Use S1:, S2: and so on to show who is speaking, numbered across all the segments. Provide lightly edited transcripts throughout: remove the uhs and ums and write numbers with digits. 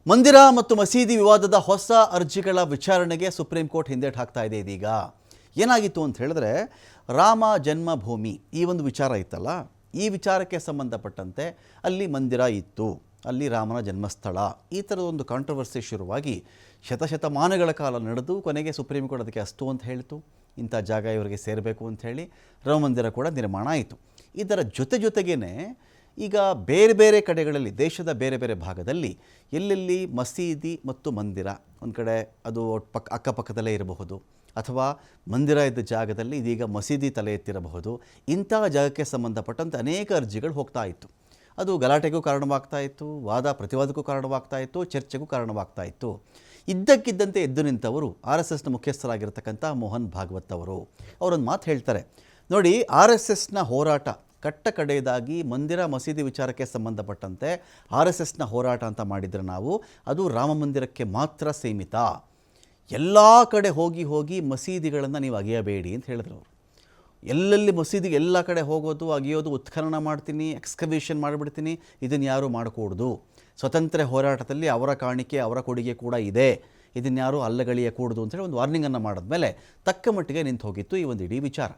S1: ಮಂದಿರ ಮತ್ತು ಮಸೀದಿ ವಿವಾದದ ಹೊಸ ಅರ್ಜಿಗಳ ವಿಚಾರಣೆಗೆ ಸುಪ್ರೀಂ ಕೋರ್ಟ್ ಹಿಂದೇಟು ಹಾಕ್ತಾ ಇದೆ. ಇದೀಗ ಏನಾಗಿತ್ತು ಅಂತ ಹೇಳಿದ್ರೆ, ರಾಮ ಜನ್ಮಭೂಮಿ ಈ ಒಂದು ವಿಚಾರ ಇತ್ತಲ್ಲ, ಈ ವಿಚಾರಕ್ಕೆ ಸಂಬಂಧಪಟ್ಟಂತೆ ಅಲ್ಲಿ ಮಂದಿರ ಇತ್ತು, ಅಲ್ಲಿ ರಾಮನ ಜನ್ಮಸ್ಥಳ, ಈ ಥರದೊಂದು ಕಾಂಟ್ರವರ್ಸಿ ಶುರುವಾಗಿ ಶತಶತಮಾನಗಳ ಕಾಲ ನಡೆದು ಕೊನೆಗೆ ಸುಪ್ರೀಂ ಕೋರ್ಟ್ ಅದಕ್ಕೆ ಅಷ್ಟು ಅಂತ ಹೇಳಿತು, ಇಂಥ ಜಾಗ ಇವರಿಗೆ ಸೇರಬೇಕು ಅಂತ ಹೇಳಿ ರಾಮ ಮಂದಿರ ಕೂಡ ನಿರ್ಮಾಣ ಆಯಿತು. ಇದರ ಜೊತೆಗೇ ಈಗ ಬೇರೆ ಬೇರೆ ಕಡೆಗಳಲ್ಲಿ, ದೇಶದ ಬೇರೆ ಬೇರೆ ಭಾಗದಲ್ಲಿ ಎಲ್ಲೆಲ್ಲಿ ಮಸೀದಿ ಮತ್ತು ಮಂದಿರ, ಒಂದು ಕಡೆ ಅದು ಅಕ್ಕಪಕ್ಕದಲ್ಲೇ ಇರಬಹುದು, ಅಥವಾ ಮಂದಿರ ಇದ್ದ ಜಾಗದಲ್ಲಿ ಇದೀಗ ಮಸೀದಿ ತಲೆ ಎತ್ತಿರಬಹುದು, ಇಂಥ ಜಾಗಕ್ಕೆ ಸಂಬಂಧಪಟ್ಟಂತೆ ಅನೇಕ ಅರ್ಜಿಗಳು ಹೋಗ್ತಾ ಇತ್ತು. ಅದು ಗಲಾಟೆಗೂ ಕಾರಣವಾಗ್ತಾ ಇತ್ತು, ವಾದ ಪ್ರತಿವಾದಕ್ಕೂ ಕಾರಣವಾಗ್ತಾ ಇತ್ತು, ಚರ್ಚೆಗೂ ಕಾರಣವಾಗ್ತಾ ಇತ್ತು. ಇದ್ದಕ್ಕಿದ್ದಂತೆ ಎದ್ದು ನಿಂತವರು RSSನ ಮುಖ್ಯಸ್ಥರಾಗಿರ್ತಕ್ಕಂಥ ಮೋಹನ್ ಭಾಗವತ್ ಅವರೊಂದು ಮಾತು ಹೇಳ್ತಾರೆ ನೋಡಿ. RSSನ ಹೋರಾಟ ಕಟ್ಟ ಕಡೆಯದಾಗಿ ಮಂದಿರ ಮಸೀದಿ ವಿಚಾರಕ್ಕೆ ಸಂಬಂಧಪಟ್ಟಂತೆ RSSನ ಹೋರಾಟ ಅಂತ ಮಾಡಿದರೆ ನಾವು, ಅದು ರಾಮ ಮಂದಿರಕ್ಕೆ ಮಾತ್ರ ಸೀಮಿತ. ಎಲ್ಲ ಕಡೆ ಹೋಗಿ ಮಸೀದಿಗಳನ್ನು ನೀವು ಅಗೆಯಬೇಡಿ ಅಂತ ಹೇಳಿದ್ರು ಅವರು. ಎಲ್ಲೆಲ್ಲಿ ಮಸೀದಿಗೆ ಎಲ್ಲ ಕಡೆ ಹೋಗೋದು, ಅಗೆಯೋದು, ಉತ್ಖನನ ಮಾಡ್ತೀನಿ, ಎಕ್ಸ್ಕವೇಷನ್ ಮಾಡಿಬಿಡ್ತೀನಿ, ಇದನ್ನು ಯಾರೂ ಮಾಡಕೂಡ್ದು. ಸ್ವತಂತ್ರ ಹೋರಾಟದಲ್ಲಿ ಅವರ ಕಾಣಿಕೆ, ಅವರ ಕೊಡುಗೆ ಕೂಡ ಇದೆ, ಇದನ್ಯಾರು ಅಲ್ಲಗಳೆಯಕೂಡದು ಅಂತೇಳಿ ಒಂದು ವಾರ್ನಿಂಗನ್ನು ಮಾಡಿದ್ಮೇಲೆ ತಕ್ಕ ಮಟ್ಟಿಗೆ ನಿಂತು ಹೋಗಿತ್ತು ಈ ಒಂದು ಇಡೀ ವಿಚಾರ.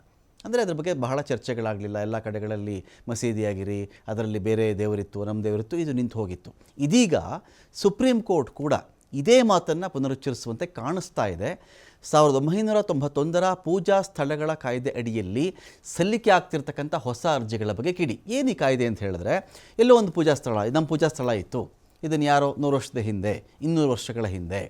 S1: ಅಂದರೆ ಅದ್ರ ಬಗ್ಗೆ ಬಹಳ ಚರ್ಚೆಗಳಾಗಲಿಲ್ಲ. ಎಲ್ಲ ಕಡೆಗಳಲ್ಲಿ ಮಸೀದಿಯಾಗಿರಿ, ಅದರಲ್ಲಿ ಬೇರೆ ದೇವರಿತ್ತು, ನಮ್ಮ ದೇವರಿತ್ತು, ಇದು ನಿಂತು ಹೋಗಿತ್ತು. ಇದೀಗ ಸುಪ್ರೀಂ ಕೋರ್ಟ್ ಕೂಡ ಇದೇ ಮಾತನ್ನು ಪುನರುಚ್ಚರಿಸುವಂತೆ ಕಾಣಿಸ್ತಾ ಇದೆ. 1991ರ ಪೂಜಾ ಸ್ಥಳಗಳ ಕಾಯ್ದೆ ಅಡಿಯಲ್ಲಿ ಸಲ್ಲಿಕೆ ಆಗ್ತಿರ್ತಕ್ಕಂಥ ಹೊಸ ಅರ್ಜಿಗಳ ಬಗ್ಗೆ ಕಿಡಿ. ಏನು ಈ ಕಾಯ್ದೆ ಅಂತ ಹೇಳಿದ್ರೆ, ಎಲ್ಲೋ ಒಂದು ಪೂಜಾ ಸ್ಥಳ, ನಮ್ಮ ಪೂಜಾ ಸ್ಥಳ ಇತ್ತು, ಇದನ್ನು ಯಾರೋ 100 ವರ್ಷದ ಹಿಂದೆ, 200 ವರ್ಷಗಳ ಹಿಂದೆ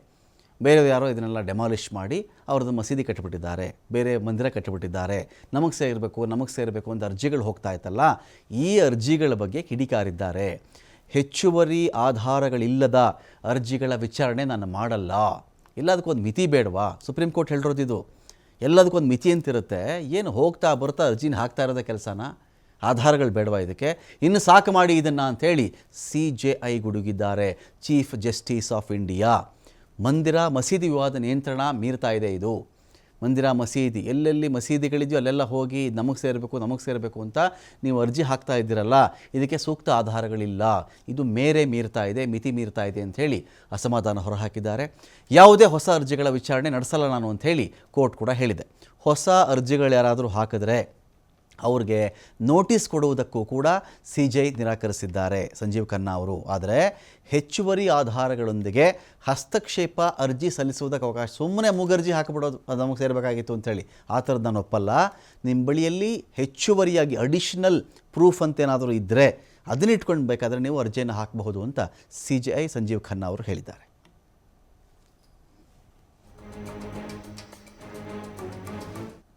S1: ಬೇರೆ ಯಾರೋ ಇದನ್ನೆಲ್ಲ ಡೆಮಾಲಿಷ್ ಮಾಡಿ ಅವ್ರದ್ದು ಮಸೀದಿ ಕಟ್ಟಿಬಿಟ್ಟಿದ್ದಾರೆ, ಬೇರೆ ಮಂದಿರ ಕಟ್ಟಿಬಿಟ್ಟಿದ್ದಾರೆ, ನಮಗೆ ಸೇರಬೇಕು ಅಂತ ಅರ್ಜಿಗಳು ಹೋಗ್ತಾ ಇತ್ತಲ್ಲ, ಈ ಅರ್ಜಿಗಳ ಬಗ್ಗೆ ಕಿಡಿಕಾರಿದ್ದಾರೆ. ಹೆಚ್ಚುವರಿ ಆಧಾರಗಳಿಲ್ಲದ ಅರ್ಜಿಗಳ ವಿಚಾರಣೆ ನಾನು ಮಾಡಲ್ಲ. ಎಲ್ಲದಕ್ಕೊಂದು ಮಿತಿ ಬೇಡವಾ? Supreme court ಹೇಳಿರೋದಿದು. ಎಲ್ಲದಕ್ಕೊಂದು ಮಿತಿ ಅಂತಿರುತ್ತೆ. ಏನು ಹೋಗ್ತಾ ಬರ್ತಾ ಅರ್ಜಿನ ಹಾಕ್ತಾ ಇರೋದೇ ಕೆಲಸನ? ಆಧಾರಗಳು ಬೇಡವಾ ಇದಕ್ಕೆ? ಇನ್ನು ಸಾಕು ಮಾಡಿ ಇದನ್ನು ಅಂಥೇಳಿ CJI ಗುಡುಗಿದ್ದಾರೆ, ಚೀಫ್ ಜಸ್ಟಿಸ್ ಆಫ್ ಇಂಡಿಯಾ. ಮಂದಿರ ಮಸೀದಿ ವಿವಾದ ನಿಯಂತ್ರಣ ಮೀರ್ತಾ ಇದೆ ಇದು. ಮಂದಿರ ಮಸೀದಿ, ಎಲ್ಲೆಲ್ಲಿ ಮಸೀದಿಗಳಿದೆಯೋ ಅಲ್ಲೆಲ್ಲ ಹೋಗಿ ನಮಗೆ ಸೇರಬೇಕು ಅಂತ ನೀವು ಅರ್ಜಿ ಹಾಕ್ತಾ ಇದ್ದೀರಲ್ಲ, ಇದಕ್ಕೆ ಸೂಕ್ತ ಆಧಾರಗಳಿಲ್ಲ, ಇದು ಮೀರ್ತಾ ಇದೆ, ಮಿತಿ ಮೀರ್ತಾ ಇದೆ ಅಂಥೇಳಿ ಅಸಮಾಧಾನ ಹೊರಹಾಕಿದ್ದಾರೆ. ಯಾವುದೇ ಹೊಸ ಅರ್ಜಿಗಳ ವಿಚಾರಣೆ ನಡೆಸಲ್ಲ ನಾನು ಅಂಥೇಳಿ ಕೋರ್ಟ್ ಕೂಡ ಹೇಳಿದೆ. ಹೊಸ ಅರ್ಜಿಗಳು ಯಾರಾದರೂ ಹಾಕಿದ್ರೆ ಅವ್ರಿಗೆ ನೋಟಿಸ್ ಕೊಡುವುದಕ್ಕೂ ಕೂಡ CJI ನಿರಾಕರಿಸಿದ್ದಾರೆ ಸಂಜೀವ್ ಖನ್ನಾ ಅವರು. ಆದರೆ ಹೆಚ್ಚುವರಿ ಆಧಾರಗಳೊಂದಿಗೆ ಹಸ್ತಕ್ಷೇಪ ಅರ್ಜಿ ಸಲ್ಲಿಸುವುದಕ್ಕೆ ಅವಕಾಶ, ಸುಮ್ಮನೆ ಮೂಗರ್ಜಿ ಹಾಕಿಬಿಡೋದು, ಅದು ನಮಗೆ ಸೇರಬೇಕಾಗಿತ್ತು ಅಂಥೇಳಿ, ಆ ಥರದ್ದು ನಾನು ಒಪ್ಪಲ್ಲ. ನಿಮ್ಮ ಬಳಿಯಲ್ಲಿ ಹೆಚ್ಚುವರಿಯಾಗಿ ಅಡಿಷನಲ್ ಪ್ರೂಫ್ ಅಂತೇನಾದರೂ ಇದ್ದರೆ ಅದನ್ನ ಇಟ್ಕೊಂಡು ಬೇಕಾದರೆ ನೀವು ಅರ್ಜಿಯನ್ನು ಹಾಕಬಹುದು ಅಂತ CJI ಸಂಜೀವ್ ಖನ್ನಾ ಅವರು ಹೇಳಿದ್ದಾರೆ.